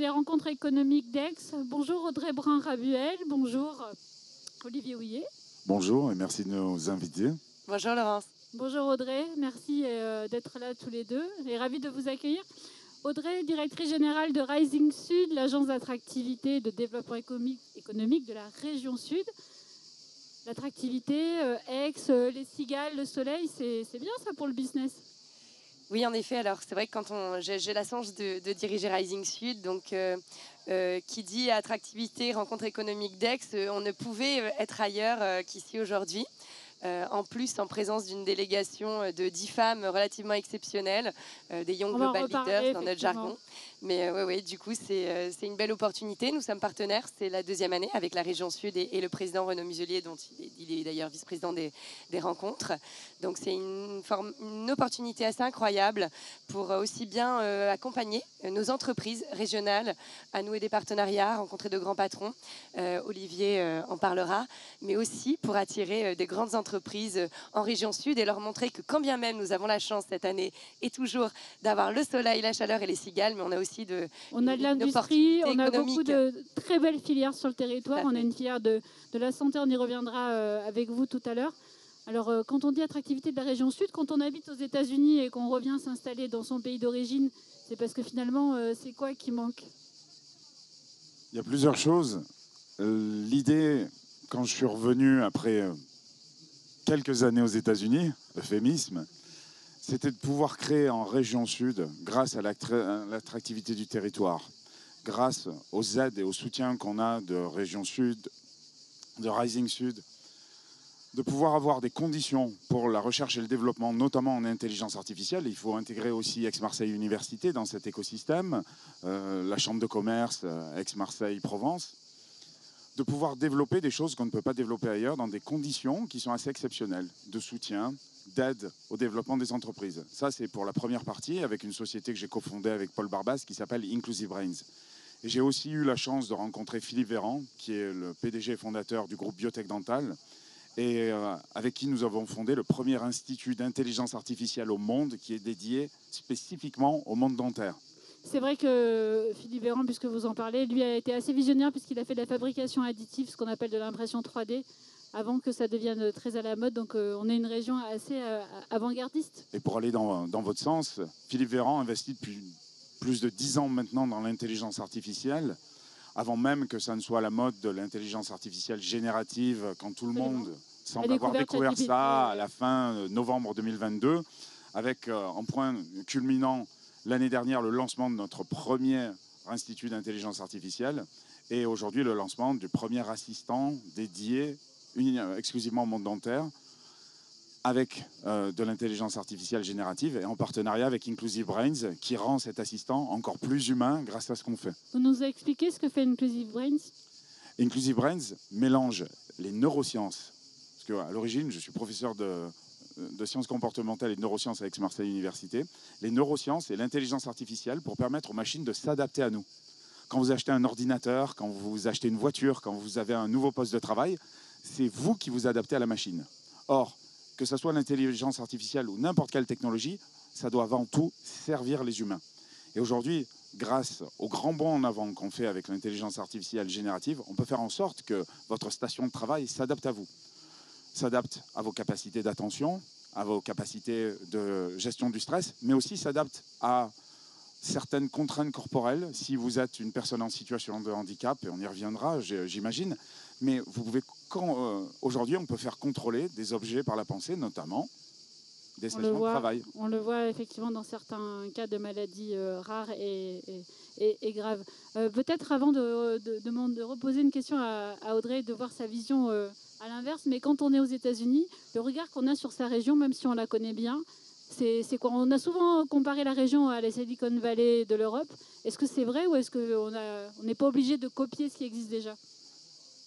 des rencontres économiques d'Aix. Bonjour Audrey Brun-Rabuel, bonjour Olivier Houillet. Bonjour et merci de nous inviter. Bonjour Laurence. Bonjour Audrey, merci d'être là tous les deux et ravi de vous accueillir. Audrey, directrice générale de Rising Sud, l'agence d'attractivité et de développement économique de la région Sud. L'attractivité, Aix, les cigales, le soleil, c'est bien ça pour le business. Oui, en effet. Alors, c'est vrai que quand j'ai la chance de diriger Rising Sud, donc qui dit attractivité, rencontre économique d'Aix, on ne pouvait être ailleurs qu'ici aujourd'hui. En plus, en présence d'une délégation de 10 femmes relativement exceptionnelles, des Young Global Leaders dans notre jargon. Mais oui, du coup, c'est une belle opportunité. Nous sommes partenaires, c'est la deuxième année avec la région Sud et le président Renaud Muselier, dont il est d'ailleurs vice-président des rencontres. Donc, c'est une opportunité assez incroyable pour aussi bien accompagner nos entreprises régionales à nouer des partenariats, rencontrer de grands patrons. Olivier en parlera, mais aussi pour attirer des grandes entreprises en région Sud et leur montrer que quand bien même nous avons la chance cette année et toujours d'avoir le soleil, la chaleur et les cigales, mais on a aussi on a de l'industrie, on a beaucoup de très belles filières sur le territoire. On a une filière de la santé, on y reviendra avec vous tout à l'heure. Alors, quand on dit attractivité de la région Sud, quand on habite aux États-Unis et qu'on revient s'installer dans son pays d'origine, c'est parce que finalement, c'est quoi qui manque? Il y a plusieurs choses. L'idée, quand je suis revenu après quelques années aux États-Unis, euphémisme, c'était de pouvoir créer en région Sud, grâce à l'attractivité du territoire, grâce aux aides et au soutien qu'on a de région Sud, de Rising Sud, de pouvoir avoir des conditions pour la recherche et le développement, notamment en intelligence artificielle. Il faut intégrer aussi Aix-Marseille Université dans cet écosystème, la Chambre de commerce Aix-Marseille-Provence, de pouvoir développer des choses qu'on ne peut pas développer ailleurs dans des conditions qui sont assez exceptionnelles, de soutien, d'aide au développement des entreprises. Ça, c'est pour la première partie, avec une société que j'ai cofondée avec Paul Barbas qui s'appelle Inclusive Brains. Et j'ai aussi eu la chance de rencontrer Philippe Véran, qui est le PDG et fondateur du groupe Biotech Dental, et avec qui nous avons fondé le premier institut d'intelligence artificielle au monde qui est dédié spécifiquement au monde dentaire. C'est vrai que Philippe Véran, puisque vous en parlez, lui a été assez visionnaire puisqu'il a fait de la fabrication additive, ce qu'on appelle de l'impression 3D, avant que ça devienne très à la mode. Donc on est une région assez avant-gardiste. Et pour aller dans votre sens, Philippe Véran investit depuis plus de 10 ans maintenant dans l'intelligence artificielle, avant même que ça ne soit la mode de l'intelligence artificielle générative, quand tout le monde semble avoir découvert ça à la fin novembre 2022, avec en point culminant l'année dernière le lancement de notre premier institut d'intelligence artificielle et aujourd'hui le lancement du premier assistant dédié exclusivement au monde dentaire avec de l'intelligence artificielle générative et en partenariat avec Inclusive Brains qui rend cet assistant encore plus humain grâce à ce qu'on fait. Vous nous expliquez ce que fait Inclusive Brains? Inclusive Brains mélange les neurosciences, parce qu'à l'origine je suis professeur de sciences comportementales et de neurosciences à Aix-Marseille Université, les neurosciences et l'intelligence artificielle pour permettre aux machines de s'adapter à nous. Quand vous achetez un ordinateur, quand vous achetez une voiture, quand vous avez un nouveau poste de travail, c'est vous qui vous adaptez à la machine. Or, que ce soit l'intelligence artificielle ou n'importe quelle technologie, ça doit avant tout servir les humains. Et aujourd'hui, grâce au grand bond en avant qu'on fait avec l'intelligence artificielle générative, on peut faire en sorte que votre station de travail s'adapte à vous, s'adapte à vos capacités d'attention, à vos capacités de gestion du stress, mais aussi s'adapte à certaines contraintes corporelles. Si vous êtes une personne en situation de handicap, et on y reviendra, j'imagine, mais vous pouvez, aujourd'hui, on peut faire contrôler des objets par la pensée, notamment des stations de travail. On le voit effectivement dans certains cas de maladies rares et graves. Peut-être avant de reposer une question à Audrey, de voir sa vision à l'inverse, mais quand on est aux États-Unis, le regard qu'on a sur sa région, même si on la connaît bien, c'est quoi? On a souvent comparé la région à la Silicon Valley de l'Europe. Est-ce que c'est vrai ou est-ce qu'on n'est pas obligé de copier ce qui existe déjà?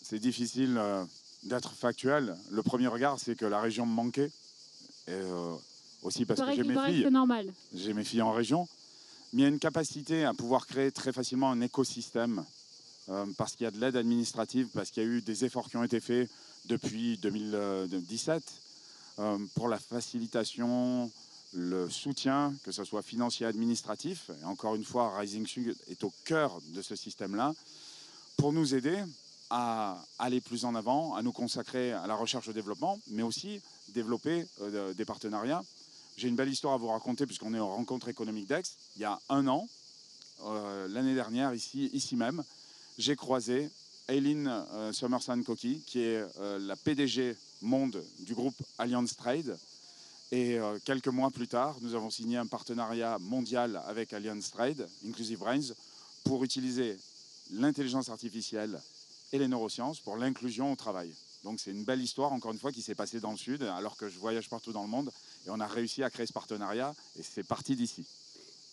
C'est difficile d'être factuel. Le premier regard, c'est que la région me manquait. Et aussi parce que j'ai mes filles. C'est normal. J'ai mes filles en région. Mais il y a une capacité à pouvoir créer très facilement un écosystème parce qu'il y a de l'aide administrative, parce qu'il y a eu des efforts qui ont été faits depuis 2017 pour la facilitation le soutien, que ce soit financier, administratif. Et encore une fois, Rising Sud est au cœur de ce système-là pour nous aider à aller plus en avant, à nous consacrer à la recherche et au développement, mais aussi développer des partenariats. J'ai une belle histoire à vous raconter puisqu'on est en rencontre économique d'Aix. Il y a un an, l'année dernière, ici même, j'ai croisé Eileen Summerson-Cocky, qui est la PDG monde du groupe Allianz Trade. Et quelques mois plus tard, nous avons signé un partenariat mondial avec Allianz Trade, Inclusive Brains, pour utiliser l'intelligence artificielle et les neurosciences pour l'inclusion au travail. Donc c'est une belle histoire, encore une fois, qui s'est passée dans le Sud, alors que je voyage partout dans le monde. Et on a réussi à créer ce partenariat, et c'est parti d'ici.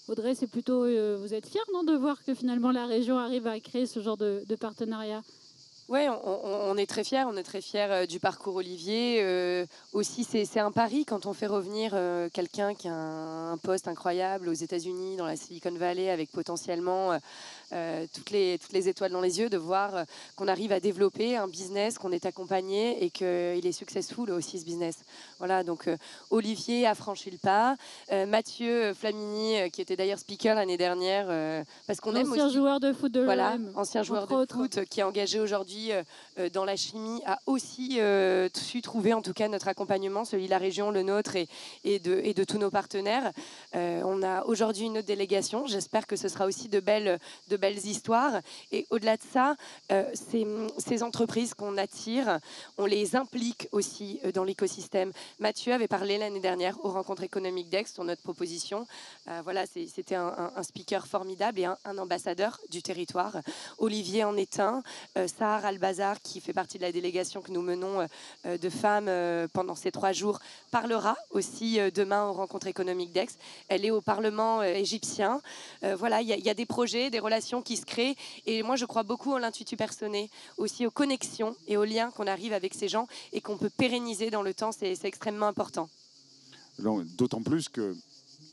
Audrey, c'est plutôt, vous êtes fière, non, de voir que finalement la région arrive à créer ce genre de partenariat? Oui, on est très fiers du parcours Olivier. Aussi, c'est un pari quand on fait revenir quelqu'un qui a un poste incroyable aux États-Unis, dans la Silicon Valley, avec potentiellement toutes les étoiles dans les yeux, de voir qu'on arrive à développer un business, qu'on est accompagné et qu'il est successful aussi, ce business. Voilà, donc Olivier a franchi le pas. Mathieu Flamini, qui était d'ailleurs speaker l'année dernière, parce qu'on aime aussi... Ancien joueur de foot de l'OM. Voilà, ancien joueur de foot qui est engagé aujourd'hui dans la chimie, a aussi su trouver en tout cas notre accompagnement, celui de la région, le nôtre et de tous nos partenaires. On a aujourd'hui une autre délégation. J'espère que ce sera aussi de belles histoires. Et au-delà de ça, ces entreprises qu'on attire, on les implique aussi dans l'écosystème. Mathieu avait parlé l'année dernière aux rencontres économiques d'Aix sur notre proposition. Voilà, c'était un speaker formidable et un ambassadeur du territoire. Olivier en est un. Sahar Albazar, qui fait partie de la délégation que nous menons de femmes pendant ces 3 jours, parlera aussi demain aux rencontres économiques d'Aix. Elle est au Parlement égyptien. Voilà, il y a des projets, des relations qui se créent. Et moi, je crois beaucoup à l'intuitu personné, aussi aux connexions et aux liens qu'on arrive avec ces gens et qu'on peut pérenniser dans le temps. C'est extrêmement important. D'autant plus qu'il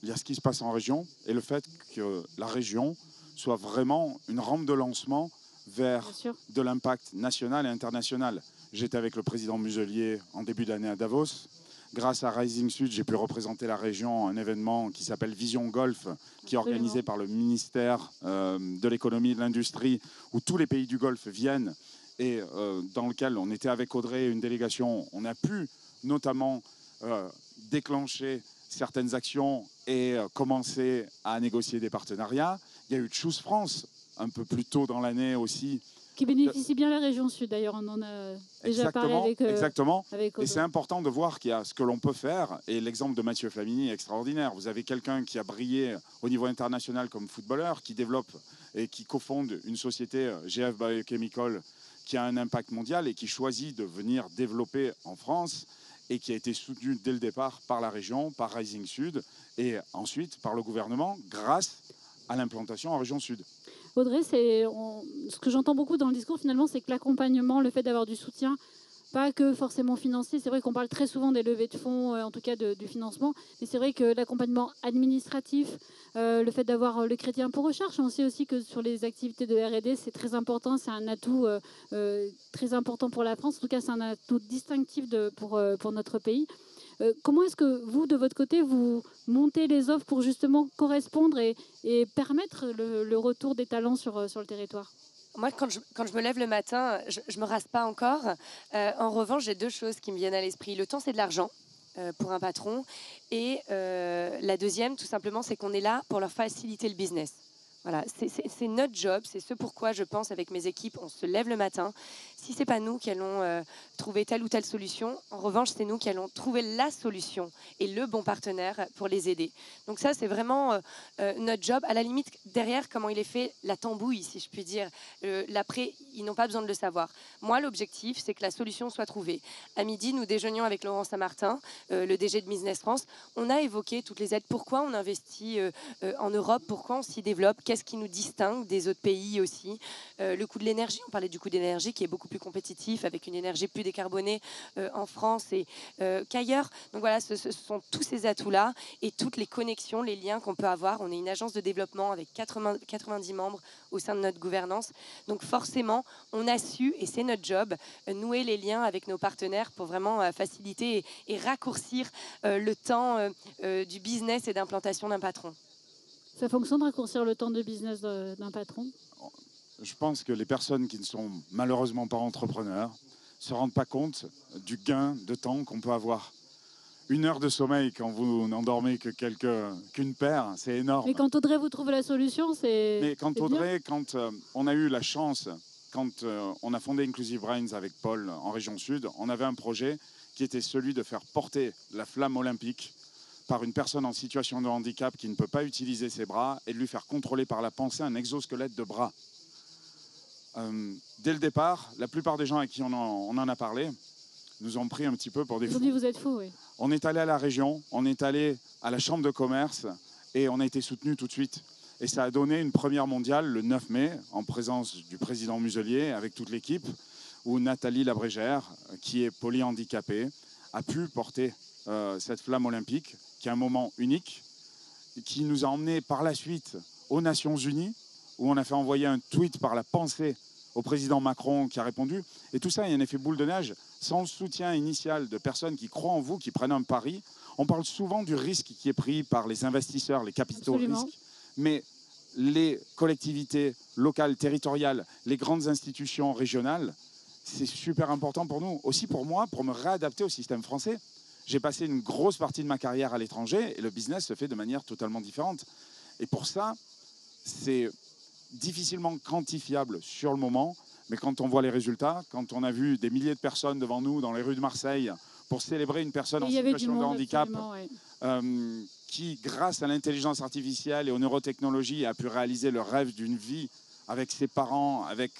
y a ce qui se passe en région et le fait que la région soit vraiment une rampe de lancement vers de l'impact national et international. J'étais avec le président Muselier en début d'année à Davos. Grâce à Rising Sud, j'ai pu représenter la région à un événement qui s'appelle Vision Golf, qui est organisé par le ministère de l'économie et de l'industrie, où tous les pays du Golfe viennent et dans lequel on était avec Audrey, une délégation. On a pu notamment déclencher certaines actions et commencer à négocier des partenariats. Il y a eu Choose France un peu plus tôt dans l'année aussi. Qui bénéficie bien la région sud, d'ailleurs, on en a déjà parlé avec exactement. Avec et c'est important de voir qu'il y a ce que l'on peut faire. Et l'exemple de Mathieu Flamini est extraordinaire. Vous avez quelqu'un qui a brillé au niveau international comme footballeur, qui développe et qui cofonde une société, GF Biochemical, qui a un impact mondial et qui choisit de venir développer en France et qui a été soutenu dès le départ par la région, par Rising Sud et ensuite par le gouvernement grâce à l'implantation en région sud. Audrey, ce que j'entends beaucoup dans le discours, finalement, c'est que l'accompagnement, le fait d'avoir du soutien, pas que forcément financier, c'est vrai qu'on parle très souvent des levées de fonds, en tout cas du financement, mais c'est vrai que l'accompagnement administratif, le fait d'avoir le crédit impôt recherche, on sait aussi que sur les activités de R&D, c'est très important, c'est un atout très important pour la France, en tout cas c'est un atout distinctif pour notre pays. Comment est-ce que vous, de votre côté, vous montez les offres pour justement correspondre et permettre le retour des talents sur le territoire? Moi, quand je me lève le matin, je ne me rase pas encore. En revanche, j'ai 2 choses qui me viennent à l'esprit. Le temps, c'est de l'argent pour un patron. Et la deuxième, tout simplement, c'est qu'on est là pour leur faciliter le business. Voilà, c'est notre job, c'est ce pourquoi je pense avec mes équipes, on se lève le matin. Si ce n'est pas nous qui allons trouver telle ou telle solution, en revanche, c'est nous qui allons trouver la solution et le bon partenaire pour les aider. Donc ça, c'est vraiment notre job. À la limite, derrière, comment il est fait, la tambouille, si je puis dire. L'après, ils n'ont pas besoin de le savoir. Moi, l'objectif, c'est que la solution soit trouvée. À midi, nous déjeunions avec Laurent Saint-Martin, le DG de Business France. On a évoqué toutes les aides. Pourquoi on investit en Europe? Pourquoi on s'y développe? Qu'est-ce qu'est-ce qui nous distingue des autres pays aussi. Le coût de l'énergie, on parlait du coût de l'énergie qui est beaucoup plus compétitif avec une énergie plus décarbonée en France et qu'ailleurs. Donc voilà, ce sont tous ces atouts-là et toutes les connexions, les liens qu'on peut avoir. On est une agence de développement avec 90 membres au sein de notre gouvernance. Donc forcément, on a su, et c'est notre job, nouer les liens avec nos partenaires pour vraiment faciliter et raccourcir le temps du business et d'implantation d'un patron. Ça fonctionne de raccourcir le temps de business d'un patron? Je pense que les personnes qui ne sont malheureusement pas entrepreneurs ne se rendent pas compte du gain de temps qu'on peut avoir. 1 heure de sommeil quand vous n'endormez qu'une paire, c'est énorme. Mais quand Audrey vous trouve la solution, c'est. Mais quand Audrey, quand on a eu la chance, quand on a fondé Inclusive Brains avec Paul en région sud, on avait un projet qui était celui de faire porter la flamme olympique par une personne en situation de handicap qui ne peut pas utiliser ses bras et de lui faire contrôler par la pensée un exosquelette de bras. Dès le départ, la plupart des gens à qui on en a parlé nous ont pris un petit peu pour des fous. Aujourd'hui, vous êtes fous, oui. On est allé à la région, on est allé à la chambre de commerce et on a été soutenu tout de suite. Et ça a donné une première mondiale le 9 mai en présence du président Muselier avec toute l'équipe où Nathalie Labrégère, qui est polyhandicapée, a pu porter cette flamme olympique qui est un moment unique qui nous a emmenés par la suite aux Nations Unies où on a fait envoyer un tweet par la pensée au président Macron qui a répondu. Et tout ça, il y a un effet boule de neige. Sans le soutien initial de personnes qui croient en vous, qui prennent un pari, on parle souvent du risque qui est pris par les investisseurs, les capitaux risques. Mais les collectivités locales, territoriales, les grandes institutions régionales, c'est super important pour nous. Aussi pour moi, pour me réadapter au système français. J'ai passé une grosse partie de ma carrière à l'étranger et le business se fait de manière totalement différente. Et pour ça, c'est difficilement quantifiable sur le moment, mais quand on voit les résultats, quand on a vu des milliers de personnes devant nous dans les rues de Marseille pour célébrer une personne en situation de handicap qui, grâce à l'intelligence artificielle et aux neurotechnologies, a pu réaliser le rêve d'une vie avec ses parents, avec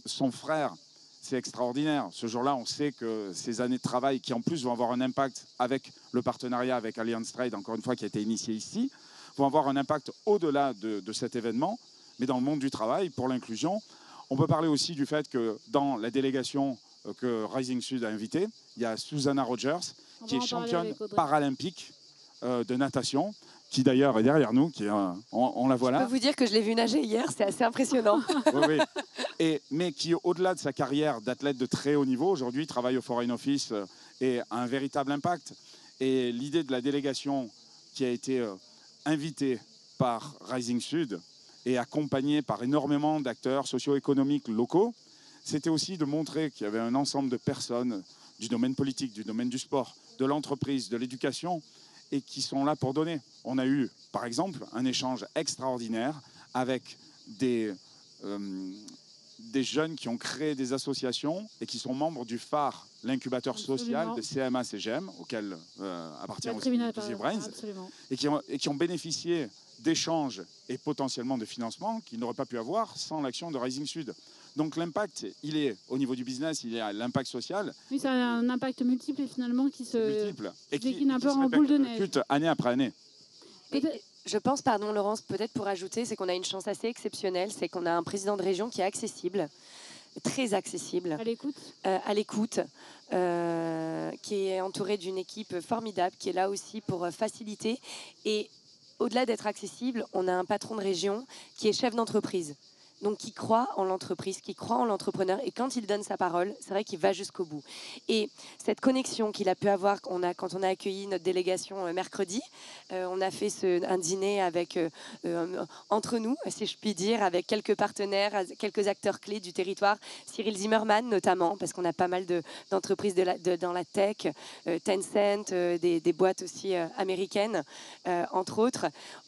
son frère, c'est extraordinaire. Ce jour-là, on sait que ces années de travail, qui en plus vont avoir un impact avec le partenariat avec Allianz Trade, encore une fois, qui a été initié ici, vont avoir un impact au-delà de cet événement. Mais dans le monde du travail, pour l'inclusion, on peut parler aussi du fait que dans la délégation que Rising Sud a invitée, il y a Susanna Rogers, qui est championne paralympique de natation, qui d'ailleurs est derrière nous, on la voit là. Je peux vous dire que je l'ai vue nager hier, c'est assez impressionnant. Oui, oui. Mais qui, au-delà de sa carrière d'athlète de très haut niveau, aujourd'hui travaille au Foreign Office et a un véritable impact. Et l'idée de la délégation qui a été invitée par Rising Sud, et accompagné par énormément d'acteurs socio-économiques locaux, c'était aussi de montrer qu'il y avait un ensemble de personnes du domaine politique, du domaine du sport, de l'entreprise, de l'éducation, et qui sont là pour donner. On a eu, par exemple, un échange extraordinaire avec des jeunes qui ont créé des associations et qui sont membres du phare, l'incubateur social de CMA-CGM, auquel appartient aussi Inclusive Brains, et qui ont bénéficié d'échanges et potentiellement de financement qu'ils n'auraient pas pu avoir sans l'action de Rising Sud. Donc l'impact, il est au niveau du business, il y a l'impact social. Oui, ça a un impact multiple et finalement qui se décline un peu en boule de neige. Année après année. Je pense, pardon Laurence, peut-être pour ajouter, c'est qu'on a une chance assez exceptionnelle, c'est qu'on a un président de région qui est accessible, très accessible. À l'écoute. Qui est entouré d'une équipe formidable, qui est là aussi pour faciliter. Et au-delà d'être accessible, on a un patron de région qui est chef d'entreprise. Donc qui croit en l'entreprise, qui croit en l'entrepreneur. Et quand il donne sa parole, c'est vrai qu'il va jusqu'au bout. Et cette connexion qu'il a pu avoir quand on a accueilli notre délégation mercredi, on a fait un dîner avec, entre nous, si je puis dire, avec quelques partenaires, quelques acteurs clés du territoire. Cyril Zimmerman notamment, parce qu'on a pas mal d'entreprises dans la tech, Tencent, des boîtes aussi américaines, entre autres.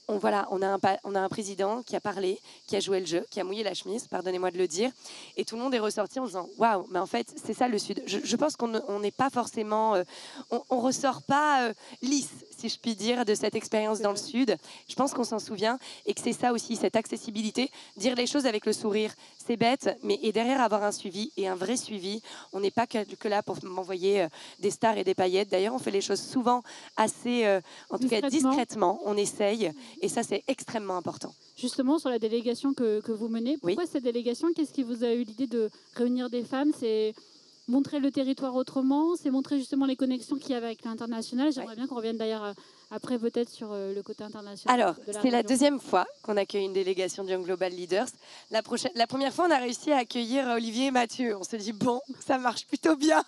On a un président qui a parlé, qui a joué le jeu, qui a mouillé la chemise, pardonnez-moi de le dire, et tout le monde est ressorti en disant waouh, mais en fait c'est ça le Sud. Je pense qu'on n'est pas forcément, on ressort pas lisse, si je puis dire, de cette expérience dans le Sud. Je pense qu'on s'en souvient et que c'est ça aussi, cette accessibilité, dire les choses avec le sourire. C'est bête, mais et derrière avoir un suivi et un vrai suivi, on n'est pas que là pour m'envoyer des stars et des paillettes. D'ailleurs, on fait les choses souvent assez, en tout cas discrètement. On essaye et ça, c'est extrêmement important. Justement, sur la délégation que vous menez, pourquoi cette délégation? Qu'est-ce qui vous a eu l'idée de réunir des femmes? C'est montrer le territoire autrement, c'est montrer justement les connexions qu'il y avait avec l'international. J'aimerais bien qu'on revienne d'ailleurs après peut-être sur le côté international. Alors, c'est la deuxième fois qu'on accueille une délégation de Young Global Leaders. La première fois, on a réussi à accueillir Olivier et Mathieu. On se dit, bon, ça marche plutôt bien.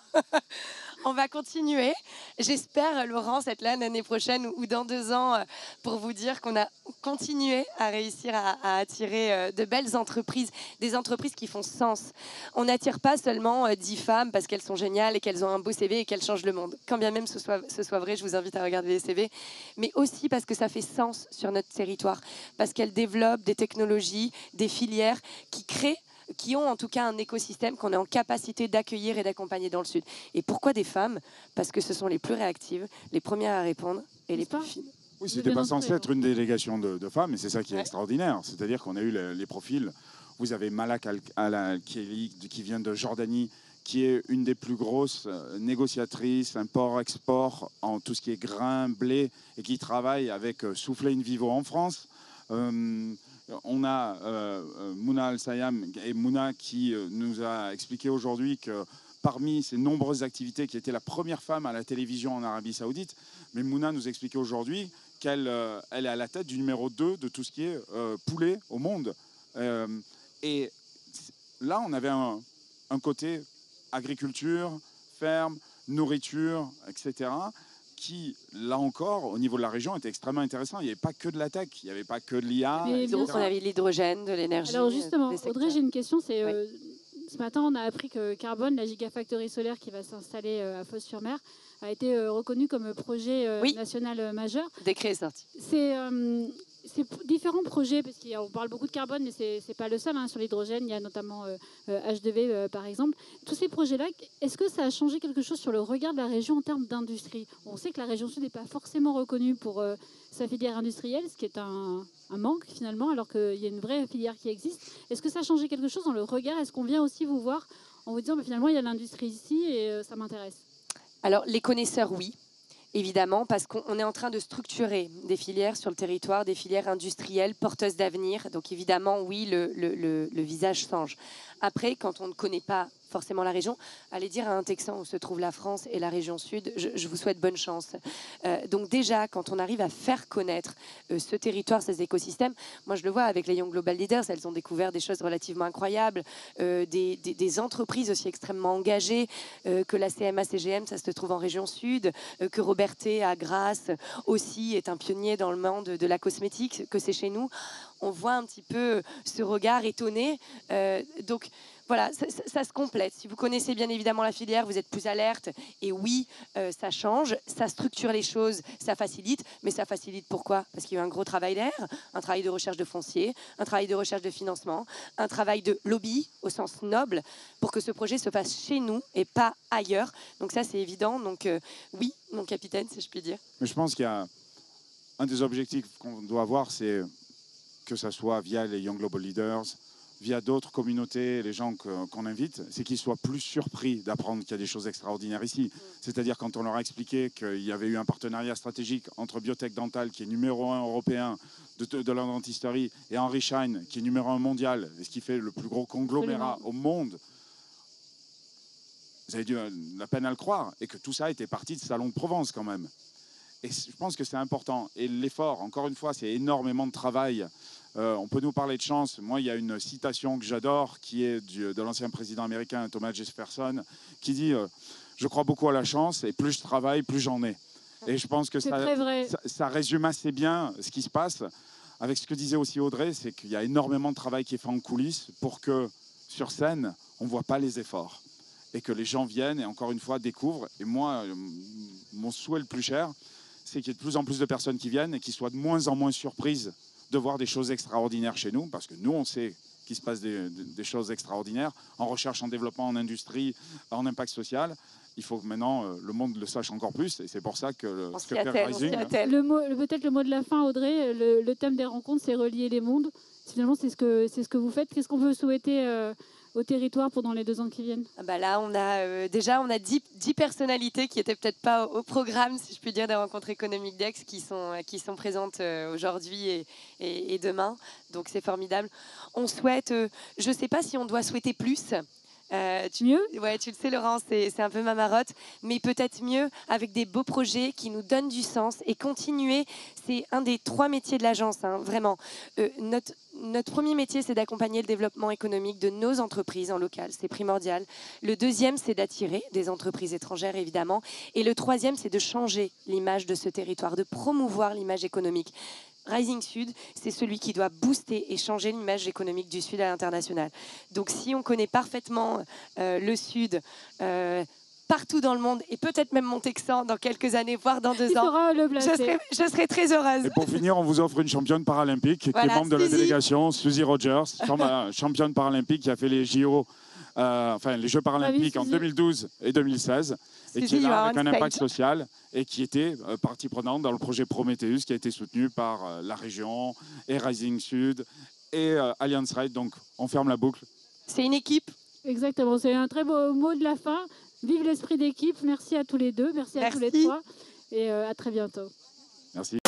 On va continuer. J'espère, Laurence, être là l'année prochaine ou dans 2 ans pour vous dire qu'on a continué à réussir à attirer de belles entreprises, des entreprises qui font sens. On n'attire pas seulement 10 femmes parce qu'elles sont géniales et qu'elles ont un beau CV et qu'elles changent le monde. Quand bien même ce soit vrai, je vous invite à regarder les CV, mais aussi parce que ça fait sens sur notre territoire, parce qu'elles développent des technologies, des filières qui ont en tout cas un écosystème qu'on est en capacité d'accueillir et d'accompagner dans le Sud. Et pourquoi des femmes? Parce que ce sont les plus réactives, les premières à répondre et les plus fines. Oui, c'était pas censé être une délégation de femmes, et c'est ça qui est extraordinaire. C'est-à-dire qu'on a eu les profils. Vous avez Malak Al-Kheli qui vient de Jordanie, qui est une des plus grosses négociatrices, import-export en tout ce qui est grain, blé, et qui travaille avec Soufflet in Vivo en France. On a Mouna Al-Sayam et Mouna qui nous a expliqué aujourd'hui que parmi ces nombreuses activités, qui était la première femme à la télévision en Arabie Saoudite, mais Mouna nous expliquait aujourd'hui qu'elle elle est à la tête du numéro 2 de tout ce qui est poulet au monde. Et là, on avait un côté agriculture, ferme, nourriture, etc., qui, là encore, au niveau de la région, était extrêmement intéressant. Il n'y avait pas que de la tech, il n'y avait pas que de l'IA. On avait l'hydrogène, de l'énergie. Alors justement, Audrey, j'ai une question. Ce matin, on a appris que Carbone, la gigafactory solaire qui va s'installer à Fos-sur-Mer, a été reconnue comme projet national majeur. Décret est sorti. C'est différents projets, parce qu'on parle beaucoup de carbone, mais ce n'est pas le seul. Sur l'hydrogène, il y a notamment H2V, par exemple. Tous ces projets-là, est-ce que ça a changé quelque chose sur le regard de la région en termes d'industrie? On sait que la région sud n'est pas forcément reconnue pour sa filière industrielle, ce qui est un manque finalement, alors qu'il y a une vraie filière qui existe. Est-ce que ça a changé quelque chose dans le regard? Est-ce qu'on vient aussi vous voir en vous disant finalement il y a l'industrie ici et ça m'intéresse? Alors, les connaisseurs, oui. Évidemment, parce qu'on est en train de structurer des filières sur le territoire, des filières industrielles porteuses d'avenir. Donc évidemment, oui, le visage change. Après, quand on ne connaît pas forcément la région, allez dire à un Texan où se trouve la France et la région sud, je vous souhaite bonne chance. Donc déjà, quand on arrive à faire connaître ce territoire, ces écosystèmes, moi je le vois avec les Young Global Leaders, elles ont découvert des choses relativement incroyables, des entreprises aussi extrêmement engagées, que la CMA-CGM, ça se trouve en région sud, que Robertet à Grasse aussi est un pionnier dans le monde de la cosmétique, que c'est chez nous. On voit un petit peu ce regard étonné. Donc voilà, ça se complète. Si vous connaissez bien évidemment la filière, vous êtes plus alerte. Et oui, ça change, ça structure les choses, ça facilite. Mais ça facilite pourquoi? Parce qu'il y a eu un gros travail derrière, un travail de recherche de foncier, un travail de recherche de financement, un travail de lobby au sens noble pour que ce projet se fasse chez nous et pas ailleurs. Donc ça, c'est évident. Donc oui, mon capitaine, si je puis dire. Mais je pense qu'il y a un des objectifs qu'on doit avoir, c'est que ça soit via les Young Global Leaders, via d'autres communautés, les gens qu'on invite, c'est qu'ils soient plus surpris d'apprendre qu'il y a des choses extraordinaires ici. C'est-à-dire quand on leur a expliqué qu'il y avait eu un partenariat stratégique entre Biotech Dental, qui est numéro 1 européen de la dentisterie, et Henry Schein, qui est numéro 1 mondial, et ce qui fait le plus gros conglomérat au monde. Vous avez dû la peine à le croire, et que tout ça était parti de Salon de Provence quand même. Et je pense que c'est important. Et l'effort, encore une fois, c'est énormément de travail. On peut nous parler de chance. Moi, il y a une citation que j'adore, qui est de l'ancien président américain Thomas Jefferson, qui dit « Je crois beaucoup à la chance, et plus je travaille, plus j'en ai ». Et je pense que ça résume assez bien ce qui se passe. Avec ce que disait aussi Audrey, c'est qu'il y a énormément de travail qui est fait en coulisses pour que, sur scène, on ne voit pas les efforts. Et que les gens viennent et, encore une fois, découvrent. Et moi, mon souhait le plus cher, c'est qu'il y ait de plus en plus de personnes qui viennent et qui soient de moins en moins surprises de voir des choses extraordinaires chez nous, parce que nous, on sait qu'il se passe des choses extraordinaires en recherche, en développement, en industrie, en impact social. Il faut que maintenant le monde le sache encore plus, et c'est pour ça que ce que fait Rising. Peut-être le mot de la fin, Audrey, le thème des rencontres, c'est relier les mondes. Finalement, c'est ce que vous faites. Qu'est-ce qu'on peut souhaiter au territoire pendant les 2 ans qui viennent? Là, on a 10 personnalités qui n'étaient peut-être pas au programme, si je puis dire, des rencontres économiques d'Aix qui sont présentes aujourd'hui et demain. Donc, c'est formidable. On souhaite, je ne sais pas si on doit souhaiter plus. Mieux? Ouais, tu le sais, Laurent, c'est un peu ma marotte, mais peut-être mieux avec des beaux projets qui nous donnent du sens et continuer. C'est un des 3 métiers de l'agence, hein, vraiment. Notre premier métier, c'est d'accompagner le développement économique de nos entreprises en local, c'est primordial. Le deuxième, c'est d'attirer des entreprises étrangères, évidemment. Et le troisième, c'est de changer l'image de ce territoire, de promouvoir l'image économique. Rising Sud, c'est celui qui doit booster et changer l'image économique du Sud à l'international. Donc si on connaît parfaitement le Sud, partout dans le monde, et peut-être même Mont-Texan dans quelques années, voire dans 2 ans, je serai très heureuse. Et pour finir, on vous offre une championne paralympique qui est membre de la délégation, Suzy Rogers, championne paralympique qui a fait les JO, les Jeux paralympiques en 2012 et 2016. Et qui est là avec un impact social et qui était partie prenante dans le projet Prometheus qui a été soutenu par la région et Rising Sud et Alliance Ride. Donc, on ferme la boucle. C'est une équipe. Exactement, c'est un très beau mot de la fin. Vive l'esprit d'équipe. Merci à tous les deux, merci à tous les 3 et à très bientôt. Merci.